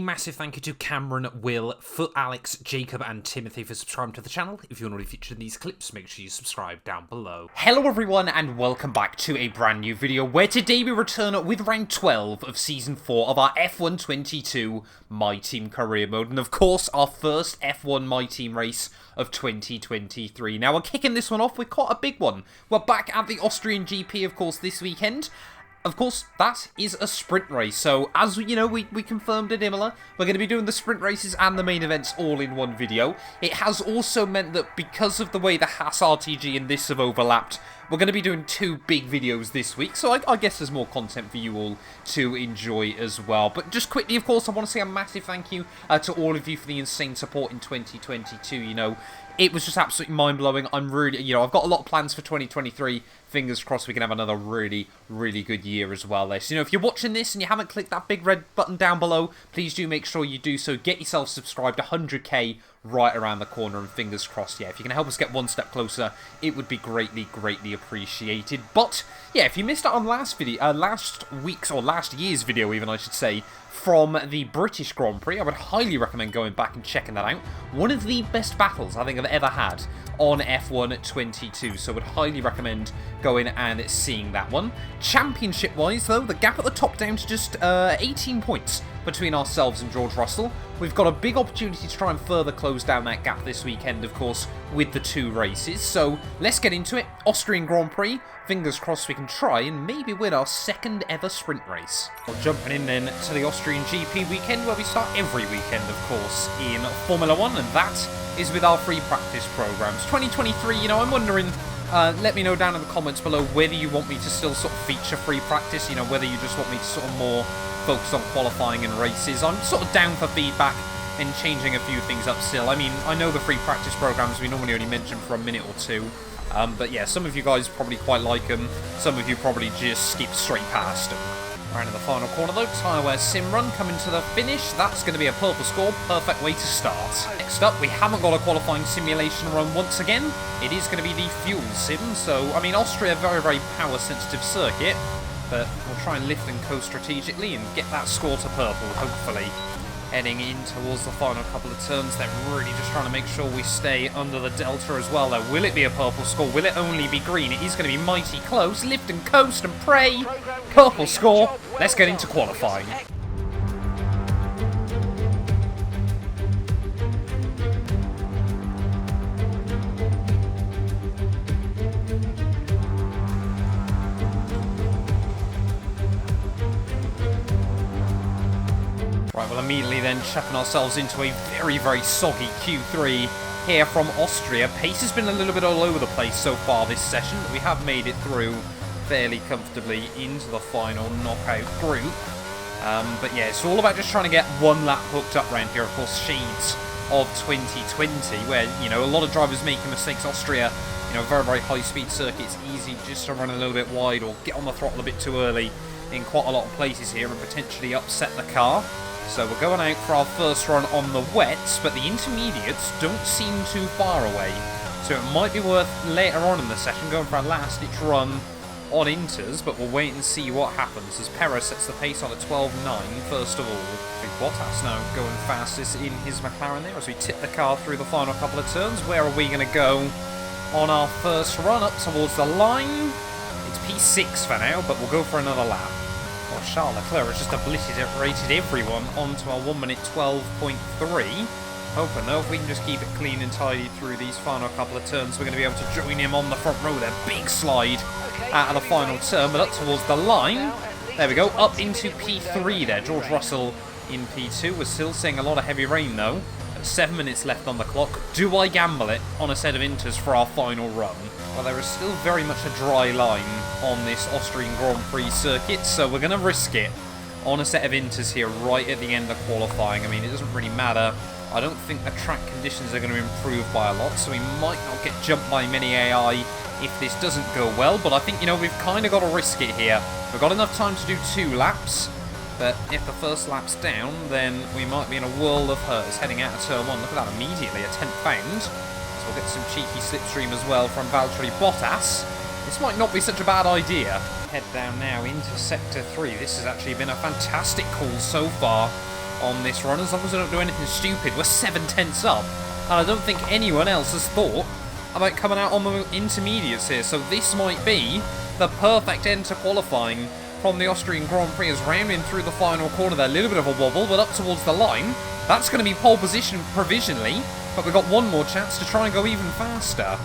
massive thank you to Cameron, Will, Alex, Jacob and Timothy for subscribing to the channel. If you want to be featured in these clips, make sure you subscribe down below. Hello everyone and welcome back to a brand new video where today we return with round 12 of season 4 of our F1 22 My Team career mode, and of course our first F1 My Team race of 2023. Now we're kicking this one off with quite a big one. We're back at the Austrian GP of course this weekend. Of course, that is a sprint race, so as you know, we confirmed in Imola, we're going to be doing the sprint races and the main events all in one video. It has also meant that because of the way the Haas RTG and this have overlapped, we're going to be doing two big videos this week, so I guess there's more content for you all to enjoy as well. But just quickly, of course, I want to say a massive thank you to all of you for the insane support in 2022, you know. It was just absolutely mind-blowing. I'm really, I've got a lot of plans for 2023. Fingers crossed we can have another really, really good year as well there. So, if you're watching this and you haven't clicked that big red button down below, please do make sure you do so. Get yourself subscribed. 100k right around the corner, and fingers crossed, yeah, if you can help us get one step closer, it would be greatly, greatly appreciated. But, yeah, if you missed out on last week's, or last year's video even, I should say, from the British Grand Prix, I would highly recommend going back and checking that out. One of the best battles I think I've ever had on F1 22, so I would highly recommend going and seeing that one. Championship-wise, though, the gap at the top down to just 18 points between ourselves and George Russell. We've got a big opportunity to try and further close down that gap this weekend, of course, with the two races. So let's get into it. Austrian Grand Prix. Fingers crossed we can try and maybe win our second ever sprint race. Well, jumping in then to the Austrian GP weekend, where we start every weekend, of course, in Formula 1, and that is with our free practice programs. 2023, I'm wondering, let me know down in the comments below whether you want me to still sort of feature free practice, whether you just want me to sort of more focus on qualifying and races. I'm sort of down for feedback and changing a few things up still. I mean, I know the free practice programs we normally only mention for a minute or two, but yeah, some of you guys probably quite like them, some of you probably just skip straight past them. Right in the final corner though, tyre wear sim run coming to the finish. That's going to be a purple score, perfect way to start. Next up, we haven't got a qualifying simulation run once again. It is going to be the fuel sim, so, I mean, Austria, very, very power sensitive circuit, but we'll try and lift and coast strategically and get that score to purple, hopefully. Heading in towards the final couple of turns, they're really just trying to make sure we stay under the delta as well. Though, will it be a purple score? Will it only be green? It is going to be mighty close. Lift and coast and pray. Purple score. Let's get into qualifying. Right, well, immediately then chucking ourselves into a very, very soggy Q3 here from Austria. Pace has been a little bit all over the place so far this session, but we have made it through fairly comfortably into the final knockout group. But yeah, it's all about just trying to get one lap hooked up around here. Of course, shades of 2020, where, a lot of drivers making mistakes. Austria, very, very high-speed circuit. It's easy just to run a little bit wide or get on the throttle a bit too early in quite a lot of places here and potentially upset the car. So we're going out for our first run on the wets, but the intermediates don't seem too far away. So it might be worth later on in the session going for a last-ditch run on inters, but we'll wait and see what happens as Perez sets the pace on a 12.9 first of all. Big Bottas now going fastest in his McLaren there as we tip the car through the final couple of turns. Where are we going to go on our first run up towards the line? It's P6 for now, but we'll go for another lap. Well, Charles Leclerc has just obliterated everyone onto our 1 minute 12.3. Hoping though, if we can just keep it clean and tidy through these final couple of turns, we're going to be able to join him on the front row there. Big slide out of the final turn, but up towards the line. There we go, up into P3 there. George Russell in P2. We're still seeing a lot of heavy rain though. 7 minutes left on the clock. Do I gamble it on a set of inters for our final run? Well, there is still very much a dry line on this Austrian Grand Prix circuit, so we're going to risk it on a set of inters here right at the end of qualifying. I mean, it doesn't really matter. I don't think the track conditions are going to improve by a lot, so we might not get jumped by many AI if this doesn't go well, but I think, we've kind of got to risk it here. We've got enough time to do 2 laps. But if the first lap's down, then we might be in a world of hurt. It's heading out of turn 1. Look at that immediately, a 10th found. So we'll get some cheeky slipstream as well from Valtteri Bottas. This might not be such a bad idea. Head down now into Sector 3. This has actually been a fantastic call so far on this run, as long as I don't do anything stupid. We're 7/10 up, and I don't think anyone else has thought about coming out on the intermediates here, so this might be the perfect end to qualifying from the Austrian Grand Prix, as rounding through the final corner there. A little bit of a wobble, but up towards the line. That's going to be pole position provisionally, but we've got one more chance to try and go even faster.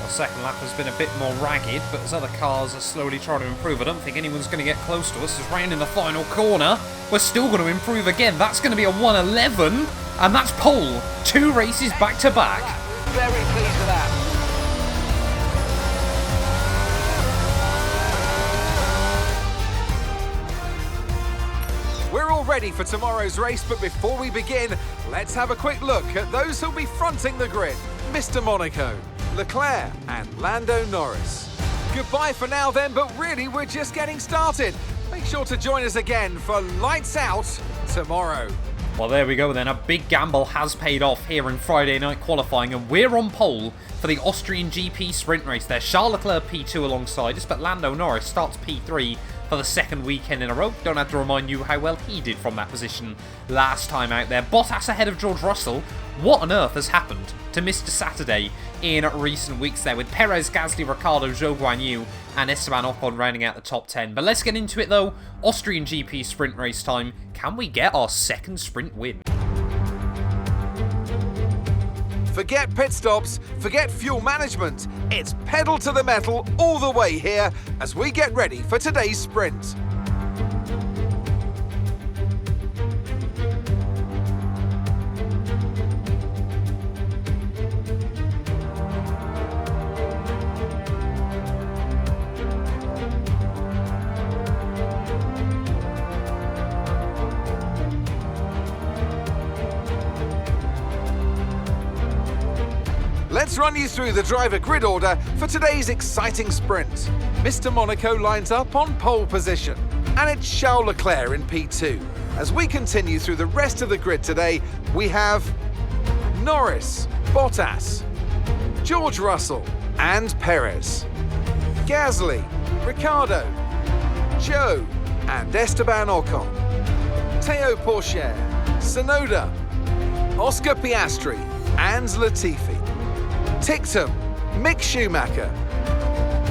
Second lap has been a bit more ragged, but as other cars are slowly trying to improve, I don't think anyone's going to get close to us. As round in the final corner, we're still going to improve again. That's going to be a 1:11, and that's pole. 2 races back to back. Very pleased with that. We're all ready for tomorrow's race, but before we begin, let's have a quick look at those who'll be fronting the grid. Mr. Monaco, Leclerc and Lando Norris. Goodbye for now then, but really we're just getting started. Make sure to join us again for Lights Out tomorrow. Well, there we go then. A big gamble has paid off here in Friday night qualifying, and we're on pole for the Austrian GP sprint race there. Charles Leclerc P2 alongside us, but Lando Norris starts P3 for the second weekend in a row. Don't have to remind you how well he did from that position last time out there. Bottas ahead of George Russell. What on earth has happened to Mr. Saturday in recent weeks there, with Perez, Gasly, Ricciardo, Zhou Guanyu and Esteban Ocon rounding out the top 10. But let's get into it though. Austrian GP sprint race time. Can we get our second sprint win? Forget pit stops, forget fuel management. It's pedal to the metal all the way here as we get ready for today's sprint. Let's run you through the driver grid order for today's exciting sprint. Mr. Monaco lines up on pole position, and it's Charles Leclerc in P2. As we continue through the rest of the grid today, we have Norris, Bottas, George Russell and Perez, Gasly, Ricciardo, Zhou and Esteban Ocon, Théo Pourchaire, Tsunoda, Oscar Piastri and Latifi, Ticktum, Mick Schumacher,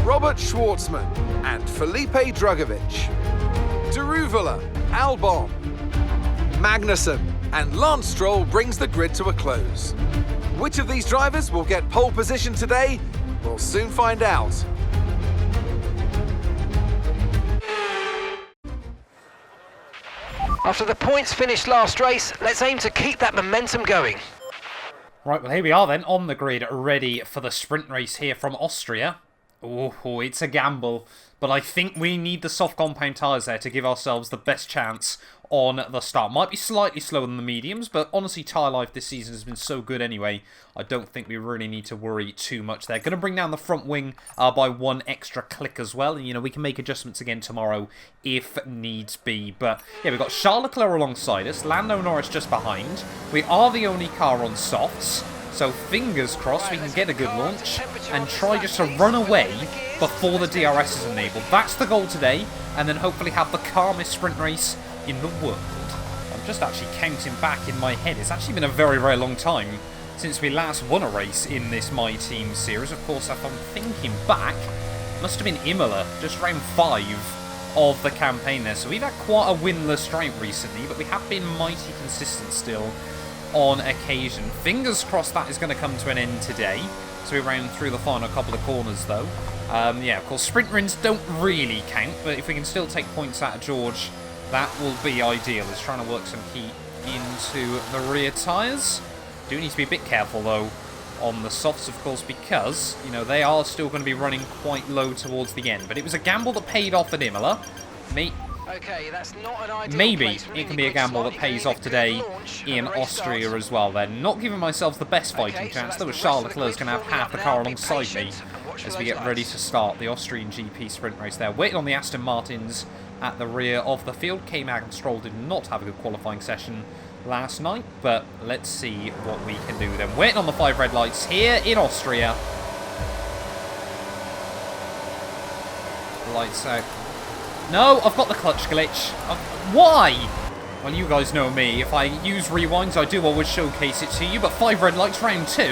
Robert Schwartzman and Felipe Drugovich, Daruvala, Albon, Magnussen and Lance Stroll brings the grid to a close. Which of these drivers will get pole position today? We'll soon find out. After the points finished last race, let's aim to keep that momentum going. Right, well here we are then, on the grid, ready for the sprint race here from Austria. Oh, it's a gamble, but I think we need the soft compound tyres there to give ourselves the best chance on the start. Might be slightly slower than the mediums, but honestly tyre life this season has been so good anyway, I don't think we really need to worry too much there. Going to bring down the front wing by 1 extra click as well, and you know, we can make adjustments again tomorrow if needs be. But yeah, we've got Charles Leclerc alongside us, Lando Norris just behind. We are the only car on softs, so fingers crossed we can get a good launch and try just to run away before the DRS is enabled. That's the goal today, and then hopefully have the calmest sprint race in the world. I'm just actually counting back in my head. It's actually been a very, very long time since we last won a race in this My Team series. Of course, if I'm thinking back, must have been Imola, just round 5 of the campaign there. So we've had quite a winless drought recently, but we have been mighty consistent still on occasion. Fingers crossed that is going to come to an end today. So we ran through the final couple of corners, though. Yeah, of course, sprint wins don't really count, but if we can still take points out of George, that will be ideal. He's trying to work some heat into the rear tyres. Do need to be a bit careful, though, on the softs, of course, because, you know, they are still going to be running quite low towards the end. But it was a gamble that paid off at Imola. Okay, that's not an ideal Maybe it can be a gamble that pays off today in Austria as well. They're not giving myself the best fighting chance. Though Charles Leclerc's going to have half the car alongside me as we get ready to start the Austrian GP sprint race there. Waiting on the Aston Martins at the rear of the field. K-Mag and Stroll did not have a good qualifying session last night, but let's see what we can do then. Waiting on the 5 red lights here in Austria. Lights out. No, I've got the clutch glitch. Why? Well, you guys know me. If I use rewinds, I do always showcase it to you. But 5 red lights, round 2.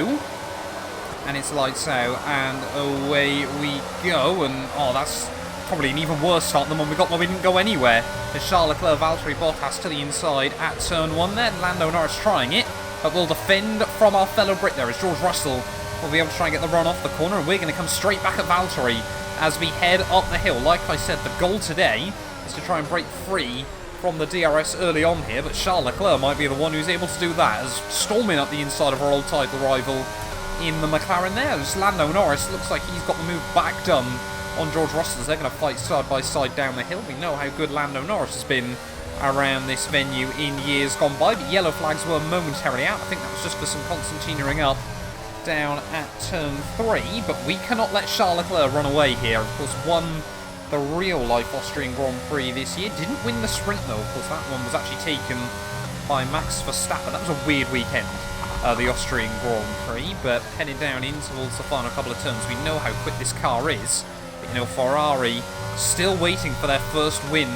And it's lights out. And away we go. And, oh, that's probably an even worse start than one we got when we didn't go anywhere. As Charles Leclerc, Valtteri Bottas to the inside at turn 1 there. Lando Norris trying it. But we'll defend from our fellow Brit there as George Russell will be able to try and get the run off the corner. And we're going to come straight back at Valtteri as we head up the hill. Like I said, the goal today is to try and break free from the DRS early on here, but Charles Leclerc might be the one who's able to do that, as storming up the inside of our old title rival in the McLaren there. As Lando Norris looks like he's got the move back done on George Russell as they're going to fight side by side down the hill. We know how good Lando Norris has been around this venue in years gone by, but yellow flags were momentarily out. I think that was just for some concertinaing up down at turn 3, but we cannot let Charles Leclerc run away here. Of course, won the real-life Austrian Grand Prix this year. Didn't win the sprint, though. Of course, that one was actually taken by Max Verstappen. That was a weird weekend, the Austrian Grand Prix, but heading down in towards the final couple of turns, we know how quick this car is. But, you know, Ferrari still waiting for their first win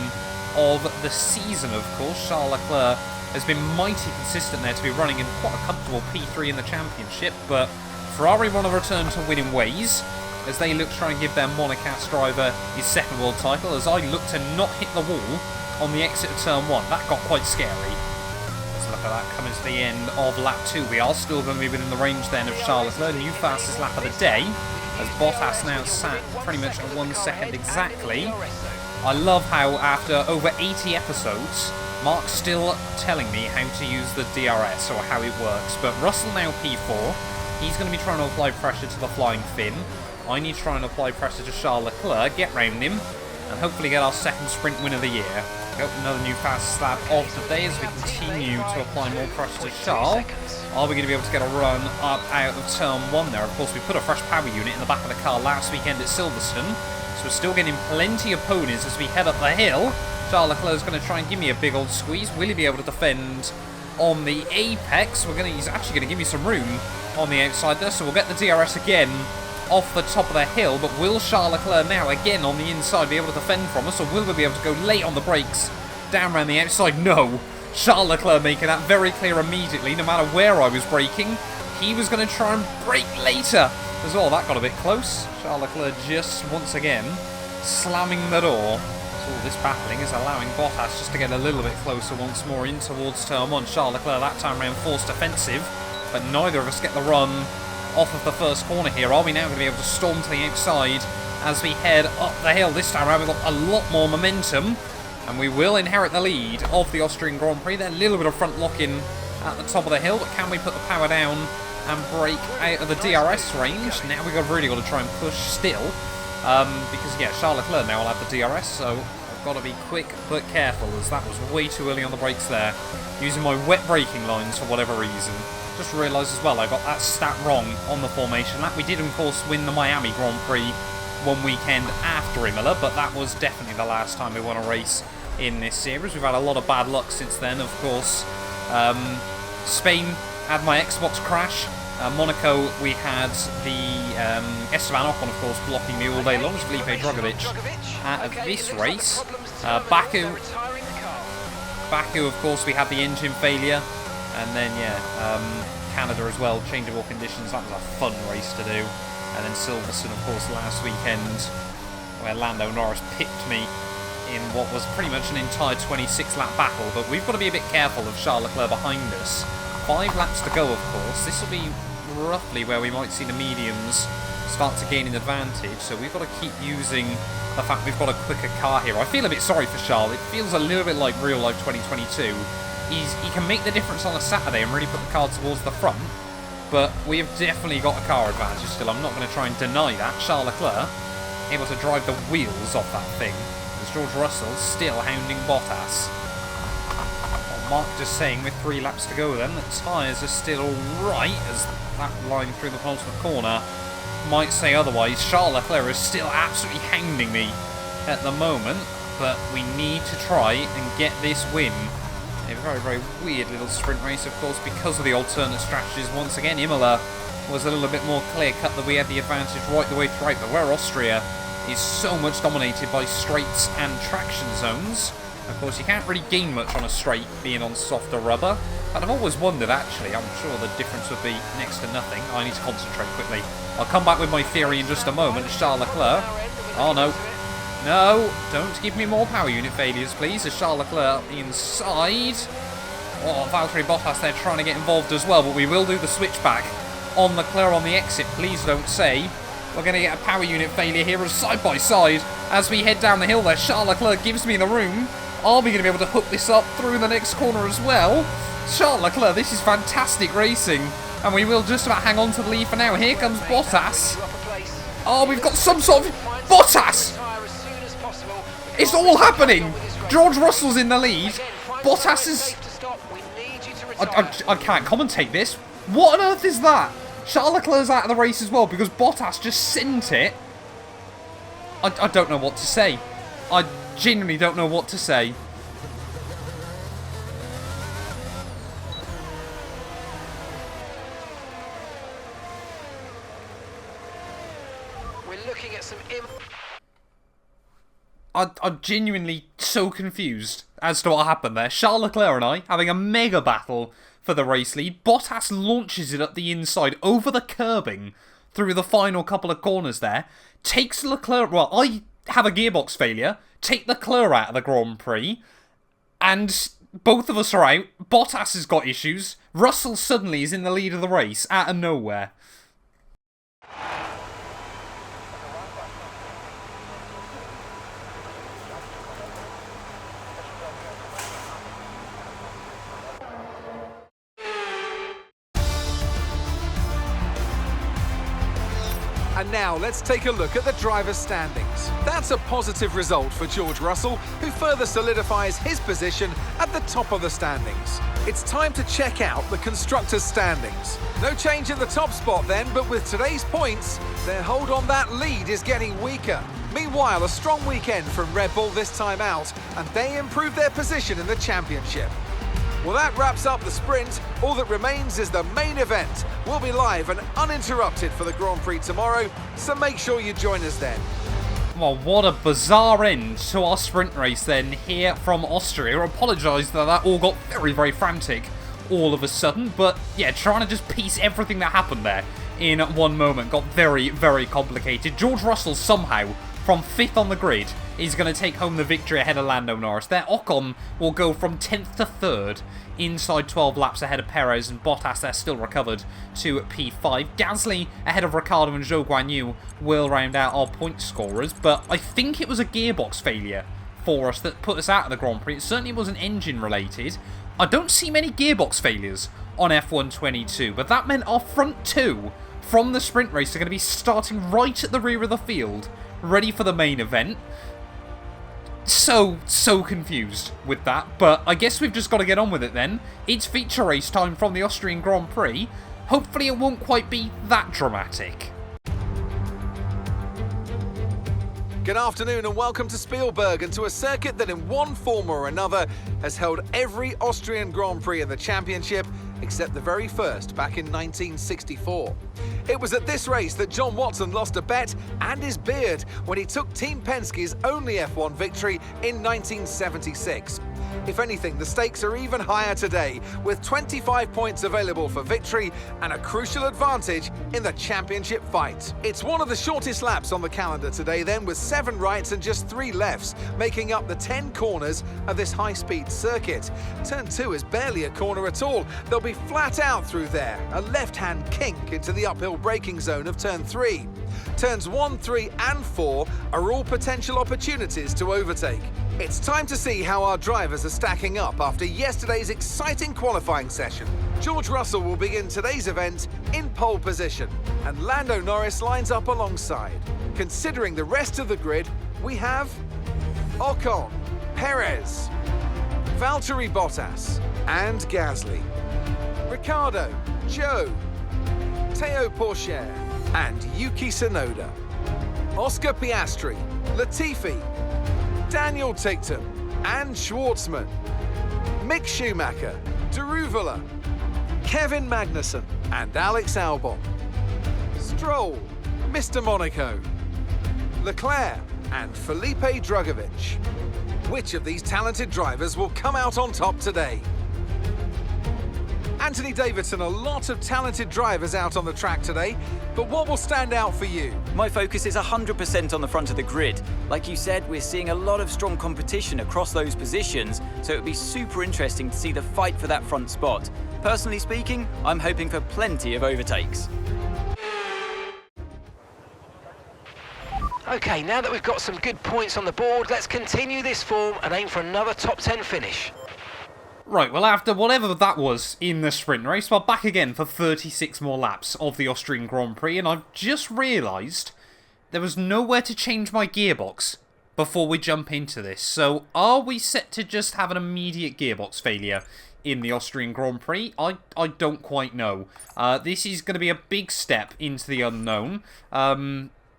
of the season, of course. Charles Leclerc has been mighty consistent there to be running in quite a comfortable P3 in the championship, but Ferrari want to return to winning ways as they look to try and give their Monaco driver his second world title, as I look to not hit the wall on the exit of turn 1. That got quite scary. Let's look at that coming to the end of lap 2. We are still going to be within the range then of Charles Leclerc, new fastest lap of the day, as Bottas now sat pretty much at 1 second exactly. I love how after over 80 episodes, Mark's still telling me how to use the DRS or how it works, but Russell now P4. He's going to be trying to apply pressure to the flying fin. I need to try and apply pressure to Charles Leclerc, get round him, and hopefully get our second sprint win of the year. Got another new fast lap of the day as we continue to apply more pressure to Charles. Are we going to be able to get a run up out of turn 1 there? Of course, we put a fresh power unit in the back of the car last weekend at Silverstone, so we're still getting plenty of ponies as we head up the hill. Charles Leclerc is going to try and give me a big old squeeze. Will he be able to defend on the apex? He's actually going to give me some room on the outside there, so we'll get the DRS again off the top of the hill. But will Charles Leclerc now again on the inside be able to defend from us, or will we be able to go late on the brakes down around the outside? No. Charles Leclerc making that very clear immediately, no matter where I was braking, he was going to try and brake later as well. That got a bit close. Charles Leclerc just once again slamming the door. All this battling is allowing Bottas just to get a little bit closer once more in towards turn 1. Charles Leclerc that time around forced defensive, but neither of us get the run off of the first corner here. Are we now going to be able to storm to the outside as we head up the hill? This time around we've got a lot more momentum, and we will inherit the lead of the Austrian Grand Prix. There's a little bit of front locking at the top of the hill, but can we put the power down and break out of the DRS range? Now we've really got to try and push still. Because, yeah, Charles Leclerc now will have the DRS, so I've got to be quick but careful, as that was way too early on the brakes there, using my wet braking lines for whatever reason. Just realised as well I got that stat wrong on the formation lap. We did, of course, win the Miami Grand Prix one weekend after Imola, but that was definitely the last time we won a race in this series. We've had a lot of bad luck since then, of course. Spain had my Xbox crash. Monaco, we had the Esteban Ocon, of course, blocking me all day long. Felipe Drugovich out of this race. Baku, of course, we had the engine failure. And then, yeah, Canada as well, changeable conditions. That was a fun race to do. And then Silverstone, of course, last weekend, where Lando Norris pipped me in what was pretty much an entire 26-lap battle. But we've got to be a bit careful of Charles Leclerc behind us. 5 laps to go, of course. This will be roughly where we might see the mediums start to gain an advantage, so we've got to keep using the fact we've got a quicker car here. I feel a bit sorry for Charles. It feels a little bit like real life 2022. He can make the difference on a Saturday and really put the car towards the front, but we have definitely got a car advantage still. I'm not going to try and deny that. Charles Leclerc able to drive the wheels off that thing, as George Russell still hounding Bottas. Mark just saying with 3 laps to go then that tyres are still alright, as that line through the penultimate corner might say otherwise. Charles Leclerc is still absolutely hounding me at the moment, but we need to try and get this win. A very, very weird little sprint race, of course, because of the alternate strategies. Once again, Imola was a little bit more clear-cut that we had the advantage right the way throughout, but where Austria is so much dominated by straights and traction zones, of course, you can't really gain much on a straight being on softer rubber. And I've always wondered, actually, I'm sure the difference would be next to nothing. I need to concentrate quickly. I'll come back with my theory in just a moment. Charles Leclerc. Oh, no. No, don't give me more power unit failures, please. As Charles Leclerc inside. Oh, Valtteri Bottas there trying to get involved as well, but we will do the switchback on Leclerc on the exit. Please don't say we're going to get a power unit failure here as side by side as we head down the hill there. Charles Leclerc gives me the room. Are we going to be able to hook this up through the next corner as well? Charles Leclerc, this is fantastic racing. And we will just about hang on to the lead for now. Here comes Bottas. Oh, we've got some sort of... Bottas! It's all happening! George Russell's in the lead. Bottas is... I can't commentate this. What on earth is that? Charles Leclerc's out of the race as well because Bottas just sent it. I don't know what to say. I genuinely don't know what to say. We're looking at some... I'm genuinely so confused as to what happened there. Charles Leclerc and I having a mega battle for the race lead. Bottas launches it up the inside over the curbing through the final couple of corners there. Takes Leclerc... Well, I have a gearbox failure. Take Leclerc out of the Grand Prix. And both of us are out. Bottas has got issues. Russell suddenly is in the lead of the race out of nowhere. And now let's take a look at the driver's standings. That's a positive result for George Russell, who further solidifies his position at the top of the standings. It's time to check out the constructors' standings. No change in the top spot then, but with today's points, their hold on that lead is getting weaker. Meanwhile, a strong weekend from Red Bull this time out, and they improve their position in the championship. Well, that wraps up the sprint. All that remains is the main event. We'll be live and uninterrupted for the Grand Prix tomorrow, so make sure you join us then. Well, what a bizarre end to our sprint race then here from Austria. I apologise that all got very, very frantic all of a sudden, but yeah, trying to just piece everything that happened there in one moment got very, very complicated. George Russell somehow, from 5th on the grid, is going to take home the victory ahead of Lando Norris. There, Ocon will go from 10th to 3rd, inside 12 laps ahead of Perez, and Bottas there still recovered to P5. Gasly ahead of Ricciardo and Zhou Guanyu will round out our point scorers, but I think it was a gearbox failure for us that put us out of the Grand Prix. It certainly wasn't engine related. I don't see many gearbox failures on F1 22, but that meant our front two from the sprint race are going to be starting right at the rear of the field, ready for the main event. So confused with that, but I guess we've just got to get on with it then. It's feature race time from the Austrian Grand Prix. Hopefully it won't quite be that dramatic. Good afternoon and welcome to Spielberg, and to a circuit that in one form or another has held every Austrian Grand Prix in the championship except the very first back in 1964. It was at this race that John Watson lost a bet and his beard when he took Team Penske's only F1 victory in 1976. If anything, the stakes are even higher today, with 25 points available for victory and a crucial advantage in the championship fight. It's one of the shortest laps on the calendar today then, with 7 rights and just 3 lefts, making up the 10 corners of this high-speed circuit. Turn 2 is barely a corner at all. They'll be flat out through there, a left-hand kink into the uphill braking zone of turn 3. Turns 1, 3 and 4 are all potential opportunities to overtake. It's time to see how our drivers are stacking up after yesterday's exciting qualifying session. George Russell will begin today's event in pole position, and Lando Norris lines up alongside. Considering the rest of the grid, we have Ocon, Perez, Valtteri Bottas and Gasly, Ricciardo, Zhou, Teo Pourchaire and Yuki Tsunoda, Oscar Piastri, Latifi, Daniel Ticktum and Schwartzman, Mick Schumacher, Daruvala, Kevin Magnussen and Alex Albon, Stroll, Mr. Monaco, Leclerc and Felipe Drugovich. Which of these talented drivers will come out on top today? Anthony Davidson, a lot of talented drivers out on the track today, but what will stand out for you? My focus is 100% on the front of the grid. Like you said, we're seeing a lot of strong competition across those positions, so it would be super interesting to see the fight for that front spot. Personally speaking, I'm hoping for plenty of overtakes. Okay, now that we've got some good points on the board, let's continue this form and aim for another top 10 finish. Right, well, after whatever that was in the sprint race, we're back again for 36 more laps of the Austrian Grand Prix, and I've just realised there was nowhere to change my gearbox before we jump into this. So, are we set to just have an immediate gearbox failure in the Austrian Grand Prix? I don't quite know. This is going to be a big step into the unknown.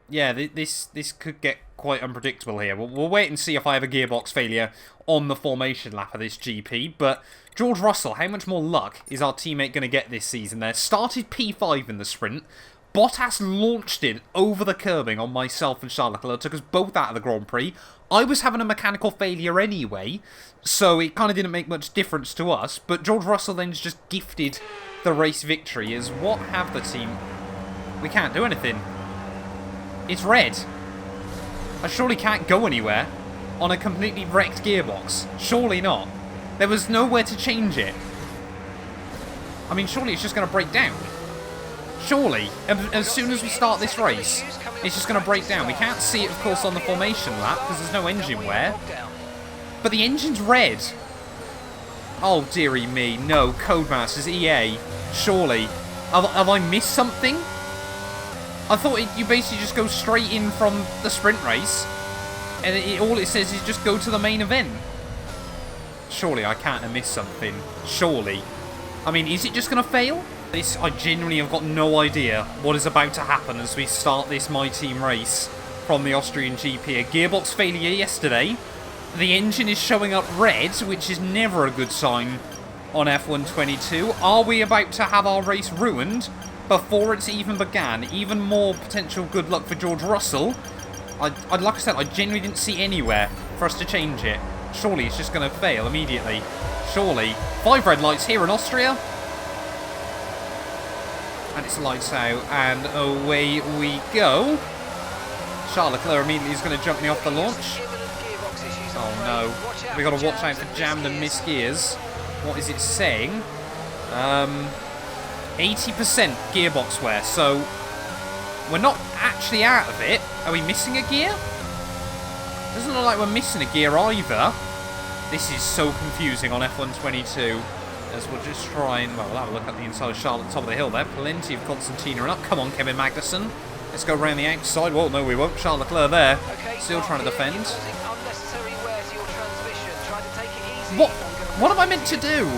Yeah, this could get quite unpredictable here. We'll wait and see if I have a gearbox failure on the formation lap of this GP, but George Russell, how much more luck is our teammate going to get this season there? Started P5 in the sprint. Bottas launched it over the curbing on myself and Charles Leclerc, took us both out of the Grand Prix. I was having a mechanical failure anyway, so it kind of didn't make much difference to us, but George Russell then just gifted the race victory as what have the team... We can't do anything. It's red. I surely can't go anywhere on a completely wrecked gearbox. Surely not. There was nowhere to change it. I mean, surely it's just going to break down. Surely, as soon as we start this race, it's just going to break down. We can't see it, of course, on the formation lap because there's no engine wear. But the engine's red. Oh, dearie me. No, Codemasters, EA. Surely. Have I missed something? I thought you basically just go straight in from the sprint race, and all it says is just go to the main event. Surely I can't have missed something. Surely. I mean, is it just going to fail? I genuinely have got no idea what is about to happen as we start this My Team race from the Austrian GP. A gearbox failure yesterday. The engine is showing up red, which is never a good sign on F1 22. Are we about to have our race ruined before it's even began? Even more potential good luck for George Russell. Like I said, I genuinely didn't see anywhere for us to change it. Surely it's just going to fail immediately. Surely. 5 red lights here in Austria. And it's lights out, and away we go. Charles Leclerc immediately is going to jump me off the launch. Oh no. We've got to watch out for jammed and missed gears. What is it saying? 80% gearbox wear, so we're not actually out of it. Are we missing a gear? Doesn't look like we're missing a gear either. This is so confusing on F1 22. As we'll just try and, well, we'll have a look at the inside of Charlotte, top of the hill there. Plenty of Constantina and up. Come on, Kevin Magnussen. Let's go around the outside. Well, no, we won't. Charles Leclerc there. Still trying to defend. What am I meant to do?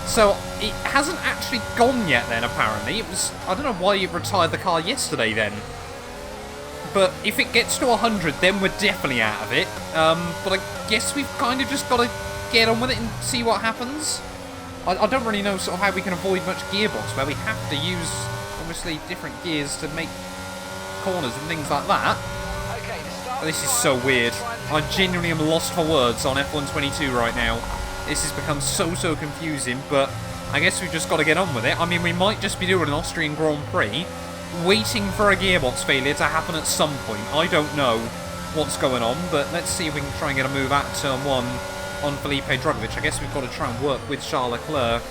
So, it hasn't actually gone yet then, apparently. It was... I don't know why you retired the car yesterday then. But if it gets to 100, then we're definitely out of it. But I guess we've kind of just got to get on with it and see what happens. I don't really know sort of how we can avoid much gearbox, where we have to use, obviously, different gears to make corners and things like that. But this is so weird. I genuinely am lost for words on F1 22 right now. This has become so confusing, but I guess we've just got to get on with it. I mean, we might just be doing an Austrian Grand Prix, waiting for a gearbox failure to happen at some point. I don't know what's going on, but let's see if we can try and get a move out of turn 1 on Felipe Drugovich. I guess we've got to try and work with Charles Leclerc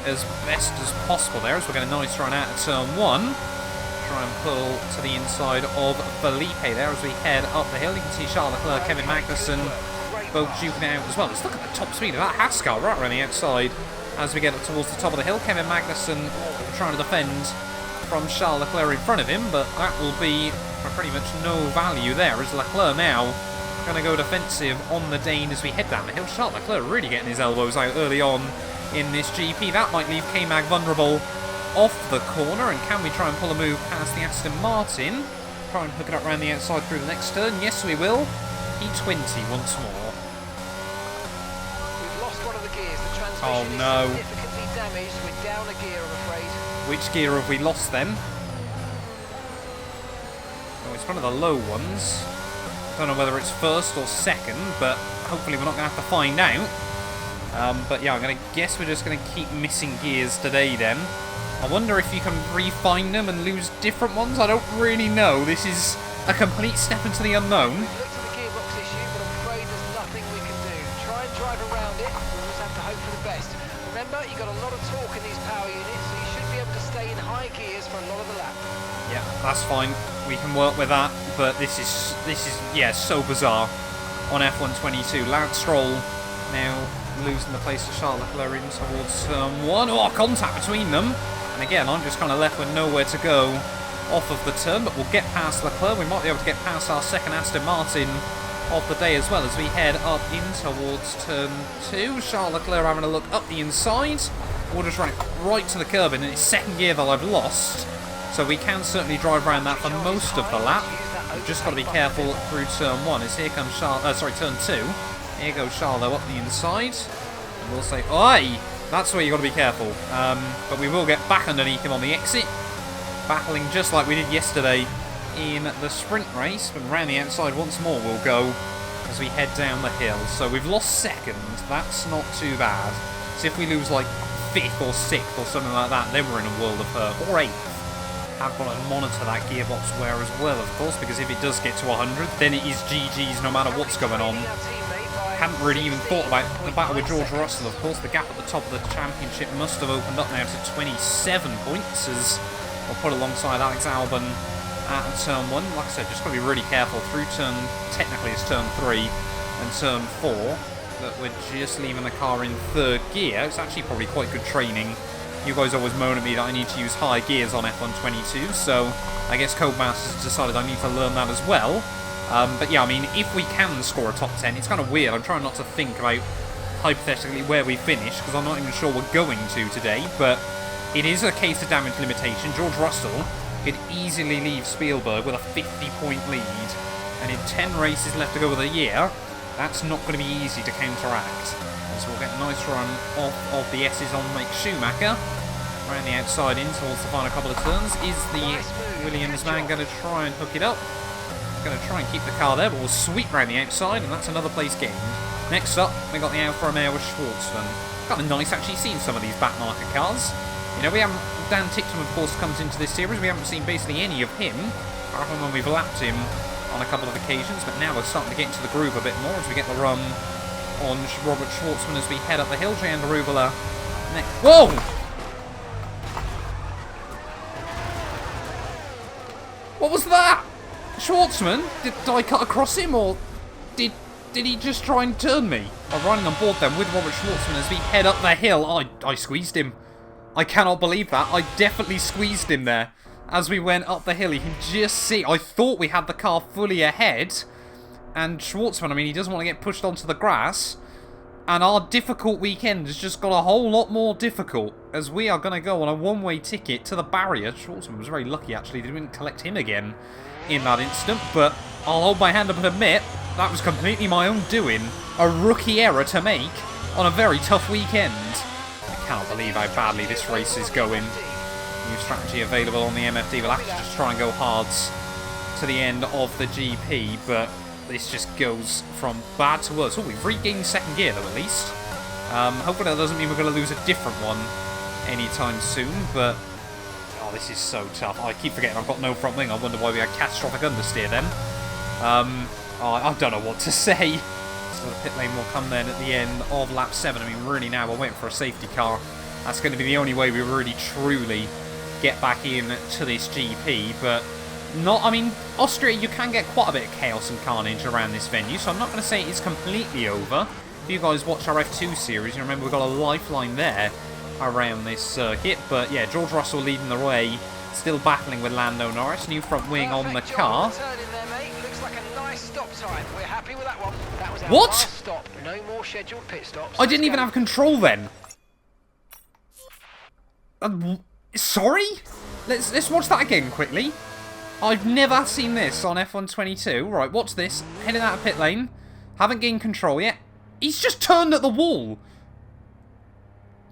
as best as possible there, as we're getting a nice run out of turn 1. Try and pull to the inside of Felipe there as we head up the hill. You can see Charles Leclerc, Kevin Magnussen both duking it out as well. Let's look at the top speed of that Haskell right around the outside as we get up towards the top of the hill. Kevin Magnussen trying to defend from Charles Leclerc in front of him, but that will be for pretty much no value there, as Leclerc now going to go defensive on the Dane as we head down the hill. Charles Leclerc really getting his elbows out early on in this GP. That might leave K-Mag vulnerable off the corner, and can we try and pull a move past the Aston Martin? Try and hook it up around the outside through the next turn. Yes, we will. P20 once more. We've lost one of the gears. The transmission Oh no. is significantly damaged. We're down a gear, I'm afraid. Which gear have we lost then? Oh, it's one of the low ones. Don't know whether it's first or second, but hopefully we're not going to have to find out. But yeah, I'm going to guess we're just going to keep missing gears today then. I wonder if you can refine them and lose different ones. I don't really know. This is a complete step into the unknown. We've looked at the gearbox issue, but I'm afraid there's nothing we can do. Try and drive around it. We'll just have to hope for the best. Remember, you've got a lot of torque in these power units, so you should be able to stay in high gears for a lot of the lap. Yeah, that's fine. We can work with that, but this is yeah, so bizarre on F122. Lance Stroll now losing the place to Charles Leclerc in towards turn 1. Oh, contact between them. And again, I'm just kind of left with nowhere to go off of the turn, but we'll get past Leclerc. We might be able to get past our second Aston Martin of the day as well as we head up in towards turn 2. Charles Leclerc having a look up the inside. We'll just run it right to the curb, and it's second gear that I've lost. So we can certainly drive around that for most of the lap. We've just got to be careful through turn 1. As here comes turn 2. Here goes Charles though up the inside. And we'll say, oi! That's where you've got to be careful. But we will get back underneath him on the exit. Battling just like we did yesterday in the sprint race. But around the outside once more we'll go as we head down the hill. So we've lost second. That's not too bad. So if we lose like 5th or 6th or something like that, then we're in a world of hurt. Or 8th. I've got to monitor that gearbox wear as well, of course, because if it does get to 100, then it is GG's no matter what's going on. Hadn't really even thought about the battle with George Russell, of course. The gap at the top of the championship must have opened up now to 27 points, as we'll put alongside Alex Albon at turn 1. Like I said, just got to be really careful through turn, technically it's turn 3 and turn 4, that we're just leaving the car in 3rd gear. It's actually probably quite good training. You guys always moan at me that I need to use high gears on F122, so I guess Codemasters decided I need to learn that as well. But yeah, I mean, if we can score a top 10, it's kind of weird. I'm trying not to think about hypothetically where we finish, because I'm not even sure we're going to today, but it is a case of damage limitation. George Russell could easily leave Spielberg with a 50-point lead, and in 10 races left to go of the year, that's not going to be easy to counteract. So we'll get a nice run off of the S's on Mike Schumacher. Around the outside in towards the final couple of turns. Is the Williams man going to try and hook it up? Going to try and keep the car there, but we'll sweep around the outside, and that's another place gained. Next up, we got the Alfa Romeo with Schwartzman. Kind of nice actually seeing some of these back market cars. You know, we haven't, Dan Tickton of course comes into this series, we haven't seen basically any of him, apart from when we've lapped him on a couple of occasions, but now we're starting to get into the groove a bit more as we get the run on Robert Schwartzman as we head up the hill. Jean Darubala next. Whoa! What was that? Schwartzman? Did I cut across him, or did he just try and turn me? I'm running on board then with Robert Schwartzman as we head up the hill. I squeezed him. I cannot believe that. I definitely squeezed him there as we went up the hill. You can just see. I thought we had the car fully ahead. And Schwartzman, I mean, he doesn't want to get pushed onto the grass. And our difficult weekend has just got a whole lot more difficult, as we are going to go on a one-way ticket to the barrier. Schwartzman was very lucky, actually. They didn't collect him again in that instant. But I'll hold my hand up and admit, that was completely my own doing. A rookie error to make on a very tough weekend. I cannot believe how badly this race is going. New strategy available on the MFD. We'll have to just try and go hards to the end of the GP, but this just goes from bad to worse. Oh, we've regained second gear, though, at least. Hopefully that doesn't mean we're going to lose a different one anytime soon, but... Oh, this is so tough. I keep forgetting I've got no front wing. I wonder why we had catastrophic understeer then. I don't know what to say. So the pit lane will come then at the end of lap 7. I mean, really now we're waiting for a safety car. That's going to be the only way we really, truly get back in to this GP, but... I mean, Austria, you can get quite a bit of chaos and carnage around this venue, so I'm not going to say it's completely over. If you guys watch our F2 series, you remember we've got a lifeline there around this circuit. But yeah, George Russell leading the way, still battling with Lando Norris. New front wing on the car. Looks like a nice stop time. We're happy with that one. That was our what? last stop. No more scheduled pit stops. I didn't even have control then. Sorry? Let's watch that again quickly. I've never seen this on F1 22. Right, what's this? Heading out of pit lane. Haven't gained control yet. He's just turned at the wall.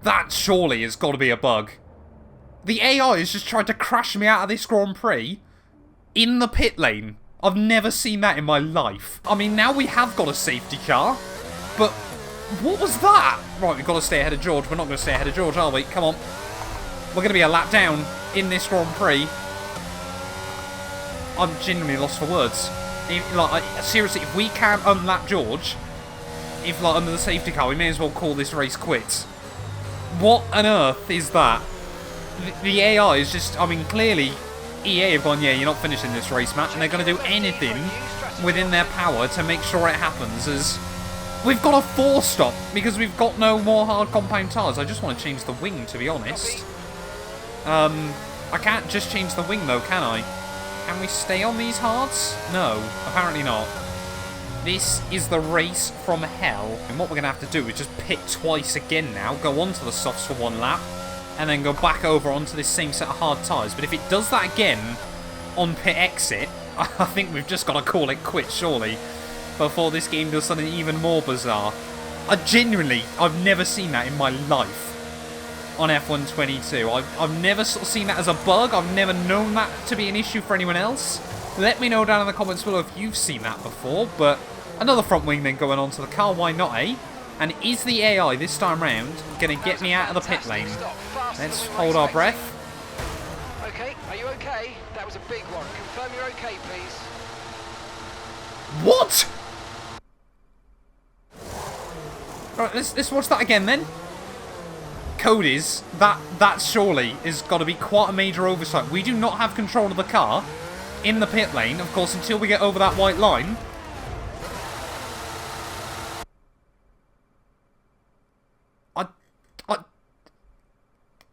That surely has got to be a bug. The AI has just tried to crash me out of this Grand Prix in the pit lane. I've never seen that in my life. I mean, now we have got a safety car, but what was that? Right, we've got to stay ahead of George. We're not going to stay ahead of George, are we? Come on. We're going to be a lap down in this Grand Prix. I'm genuinely lost for words. Seriously, if we can't unlap George, under the safety car, we may as well call this race quits. What on earth is that? The AI is just, I mean, clearly EA have gone, yeah, you're not finishing this race, Matt, and they're going to do anything within their power to make sure it happens, as we've got a 4-stop because we've got no more hard compound tyres. I just want to change the wing, to be honest. I can't just change the wing, though, can I? Can we stay on these hards? No, apparently not. This is the race from hell. And what we're going to have to do is just pit twice again now. Go onto the softs for 1 lap. And then go back over onto this same set of hard tyres. But if it does that again on pit exit, I think we've just got to call it quits, surely. Before this game does something even more bizarre. I've never seen that in my life. On F1 22. I've never sort of seen that as a bug. I've never known that to be an issue for anyone else. Let me know down in the comments below if you've seen that before. But another front wing then going onto the car. Why not, eh? And is the AI this time round going to get me out of the pit lane? Let's hold our breath. Okay, are you okay? That was a big one. Confirm you're okay, please. What? Right, let's watch that again then. Cody's, that surely has got to be quite a major oversight. We do not have control of the car in the pit lane, of course, until we get over that white line.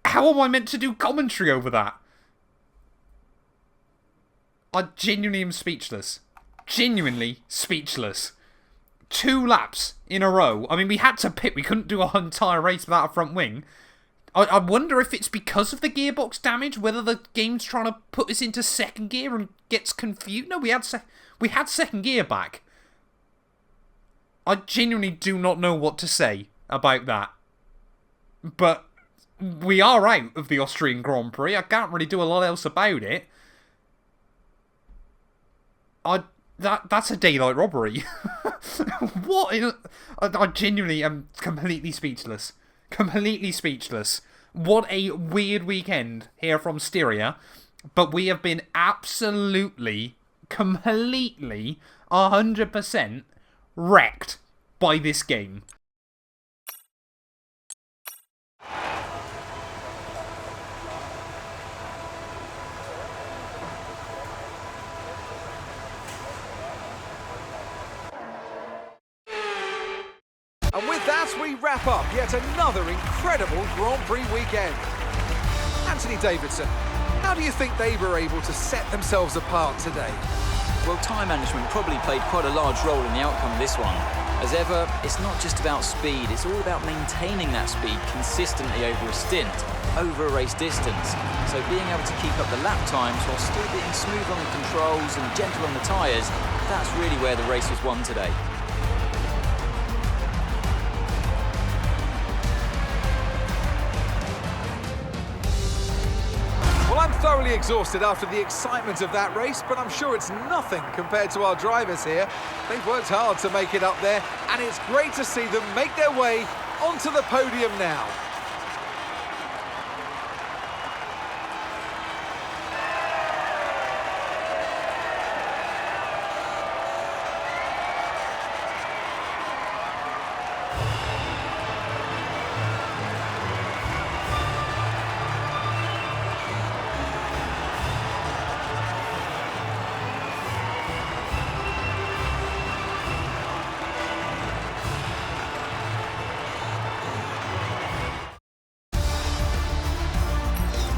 How am I meant to do commentary over that? I genuinely am speechless. Genuinely speechless. 2 laps in a row. I mean, we had to pit. We couldn't do a entire race without a front wing. I wonder if it's because of the gearbox damage, whether the game's trying to put us into second gear and gets confused. No, we had second gear back. I genuinely do not know what to say about that. But we are out of the Austrian Grand Prix. I can't really do a lot else about it. That's a daylight robbery. What? I genuinely am completely speechless. Completely speechless. What a weird weekend here from Styria. But we have been absolutely, completely, 100% wrecked by this game. And with that, we wrap up yet another incredible Grand Prix weekend. Anthony Davidson, how do you think they were able to set themselves apart today? Well, time management probably played quite a large role in the outcome of this one. As ever, it's not just about speed, it's all about maintaining that speed consistently over a stint, over a race distance. So being able to keep up the lap times while still being smooth on the controls and gentle on the tyres, that's really where the race was won today. Well, I'm thoroughly exhausted after the excitement of that race, but I'm sure it's nothing compared to our drivers here. They've worked hard to make it up there, and it's great to see them make their way onto the podium now.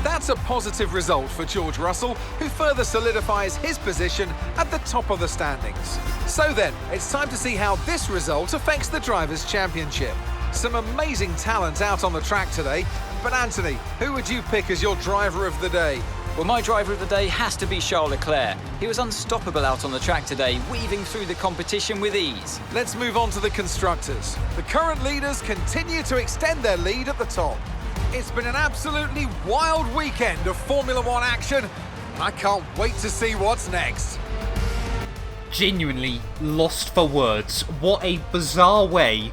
That's a positive result for George Russell, who further solidifies his position at the top of the standings. So then, it's time to see how this result affects the Drivers' Championship. Some amazing talent out on the track today, but Anthony, who would you pick as your driver of the day? Well, my driver of the day has to be Charles Leclerc. He was unstoppable out on the track today, weaving through the competition with ease. Let's move on to the constructors. The current leaders continue to extend their lead at the top. It's been an absolutely wild weekend of Formula One action. I can't wait to see what's next. Genuinely lost for words. What a bizarre way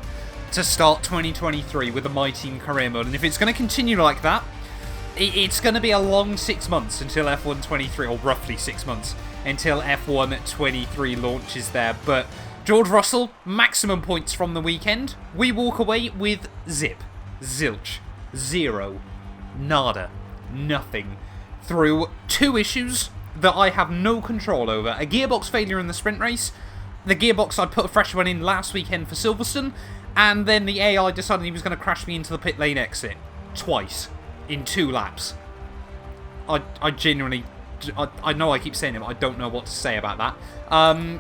to start 2023 with the My Team career mode. And if it's going to continue like that, it's going to be a long 6 months until F1 23, or roughly 6 months, until F1 23 launches there. But George Russell, maximum points from the weekend. We walk away with zip, zilch, zero, nada, nothing, through two issues that I have no control over. A gearbox failure in the sprint race, the gearbox I put a fresh one in last weekend for Silverstone, and then the AI decided he was going to crash me into the pit lane exit twice in 2 laps. I genuinely, I know I keep saying it, but I don't know what to say about that.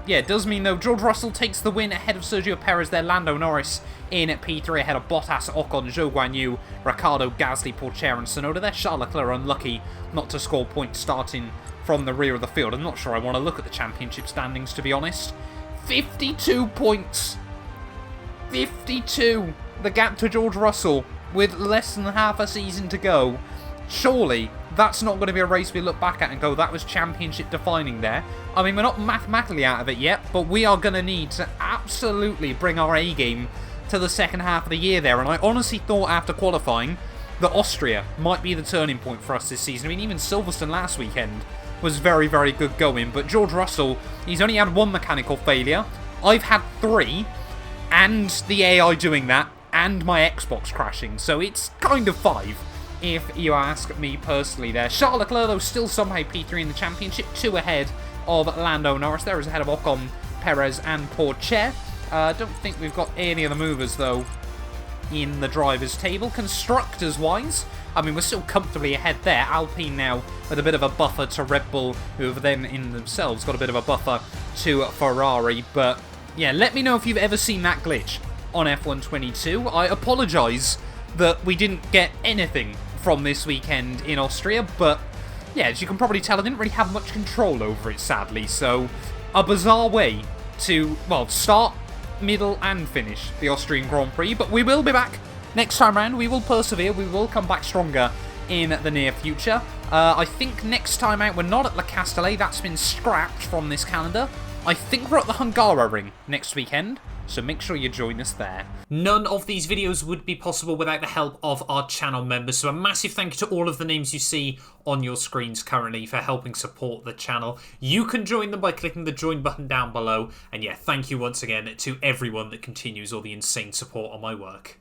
Yeah, it does mean, though, George Russell takes the win ahead of Sergio Perez there, Lando Norris in at P3 ahead of Bottas, Ocon, Zhou Guanyu, Ricciardo, Gasly, Pourchaire and Tsunoda there. Charles Leclerc unlucky not to score points starting from the rear of the field. I'm not sure I want to look at the championship standings, to be honest. 52 points. 52. The gap to George Russell with less than half a season to go. Surely that's not going to be a race we look back at and go, that was championship defining there. I mean, we're not mathematically out of it yet, but we are going to need to absolutely bring our A game to the second half of the year there. And I honestly thought after qualifying that Austria might be the turning point for us this season. I mean, even Silverstone last weekend was very, very good going. But George Russell, he's only had 1 mechanical failure. I've had 3, and the AI doing that, and my Xbox crashing. So it's kind of 5, if you ask me personally there. Charles Leclerc, though, still somehow P3 in the championship, 2 ahead of Lando Norris. There is ahead of Ocon, Perez and Pourchaire. I don't think we've got any of the movers, though, in the drivers' table. Constructors-wise, I mean, we're still comfortably ahead there. Alpine now with a bit of a buffer to Red Bull, who have then in themselves got a bit of a buffer to Ferrari. But, yeah, let me know if you've ever seen that glitch on F1 22. I apologise that we didn't get anything from this weekend in Austria, but, yeah, as you can probably tell, I didn't really have much control over it, sadly. So, a bizarre way to, well, start, middle and finish the Austrian Grand Prix, but we will be back next time round. We will persevere, we will come back stronger in the near future. I think next time out we're not at Le Castellet, that's been scrapped from this calendar. I think we're at the Hungaroring next weekend, so make sure you join us there. None of these videos would be possible without the help of our channel members, so a massive thank you to all of the names you see on your screens currently for helping support the channel. You can join them by clicking the join button down below, and yeah, thank you once again to everyone that continues all the insane support on my work.